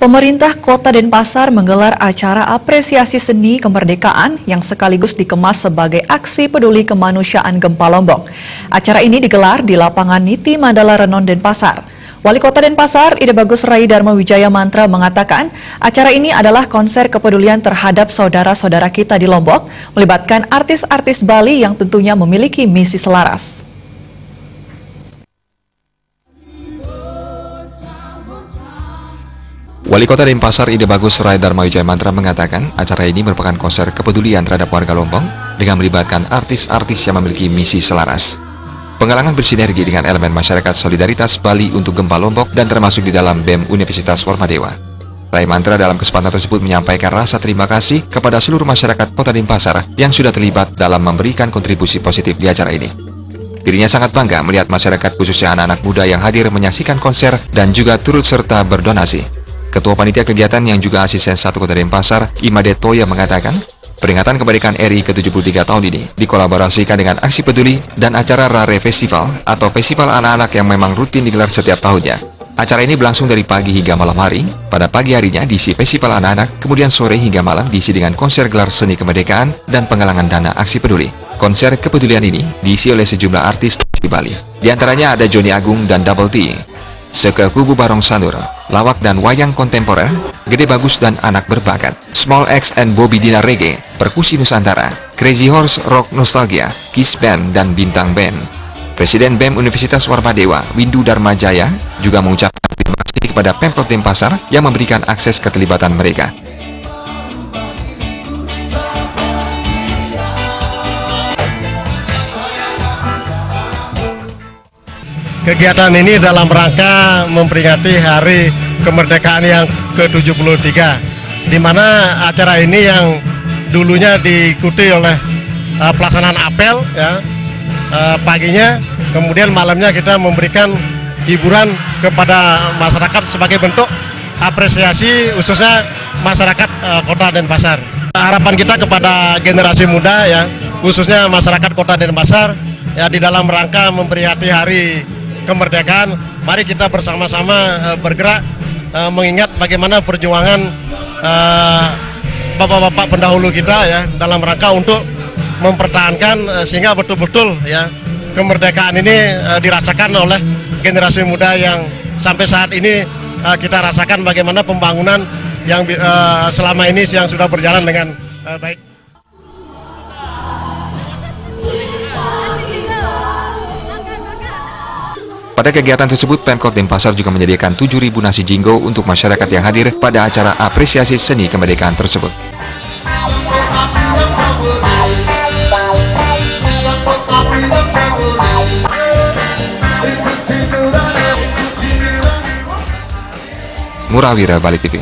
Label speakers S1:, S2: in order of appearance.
S1: Pemerintah Kota Denpasar menggelar acara apresiasi seni kemerdekaan yang sekaligus dikemas sebagai aksi peduli kemanusiaan gempa Lombok. Acara ini digelar di lapangan Niti Mandala Renon Denpasar. Wali Kota Denpasar, Ide Bagus Rai Dharma Wijaya Mantra mengatakan, acara ini adalah konser kepedulian terhadap saudara-saudara kita di Lombok, melibatkan artis-artis Bali yang tentunya memiliki misi selaras.
S2: Wali Kota Denpasar Ide Bagus Rai Dharma Wijaya Mantra mengatakan acara ini merupakan konser kepedulian terhadap warga Lombok dengan melibatkan artis-artis yang memiliki misi selaras. Penggalangan bersinergi dengan elemen masyarakat solidaritas Bali untuk gempa Lombok dan termasuk di dalam BEM Universitas Warmadewa. Rai Mantra dalam kesempatan tersebut menyampaikan rasa terima kasih kepada seluruh masyarakat Kota Denpasar yang sudah terlibat dalam memberikan kontribusi positif di acara ini. Dirinya sangat bangga melihat masyarakat khususnya anak-anak muda yang hadir menyaksikan konser dan juga turut serta berdonasi. Ketua Panitia Kegiatan yang juga Asisten 1 Kota Denpasar, Imade Toya mengatakan, peringatan kemerdekaan RI ke-73 tahun ini dikolaborasikan dengan aksi peduli dan acara Rare Festival atau festival anak-anak yang memang rutin digelar setiap tahunnya. Acara ini berlangsung dari pagi hingga malam hari. Pada pagi harinya diisi festival anak-anak, kemudian sore hingga malam diisi dengan konser gelar seni kemerdekaan dan penggalangan dana aksi peduli. Konser kepedulian ini diisi oleh sejumlah artis di Bali. Di antaranya ada Joni Agung dan Double T, Seke Kubu Barong Sanur, lawak dan wayang kontemporer, Gede Bagus dan anak berbakat, Small X and Bobby Dina Reggae, perkusi Nusantara, Crazy Horse Rock Nostalgia, Kiss Band dan Bintang Band. Presiden BEM Universitas Warmadewa, Windu Dharmajaya, juga mengucapkan terima kasih kepada Pemprov Denpasar yang memberikan akses keterlibatan mereka.
S3: Kegiatan ini dalam rangka memperingati Hari Kemerdekaan yang ke-73, di mana acara ini yang dulunya diikuti oleh pelaksanaan apel, ya, paginya, kemudian malamnya kita memberikan hiburan kepada masyarakat sebagai bentuk apresiasi khususnya masyarakat Kota Denpasar. Harapan kita kepada generasi muda, ya, khususnya masyarakat Kota Denpasar, ya, di dalam rangka memperingati Hari Kemerdekaan, mari kita bersama-sama bergerak mengingat bagaimana perjuangan bapak-bapak pendahulu kita, ya, dalam rangka untuk mempertahankan sehingga betul-betul, ya, kemerdekaan ini dirasakan oleh generasi muda yang sampai saat ini kita rasakan bagaimana pembangunan yang selama ini yang sudah berjalan dengan baik.
S2: Pada kegiatan tersebut, Pemkot Denpasar juga menyediakan 7.000 nasi jinggo untuk masyarakat yang hadir pada acara apresiasi seni kemerdekaan tersebut. Murawira, Bali TV.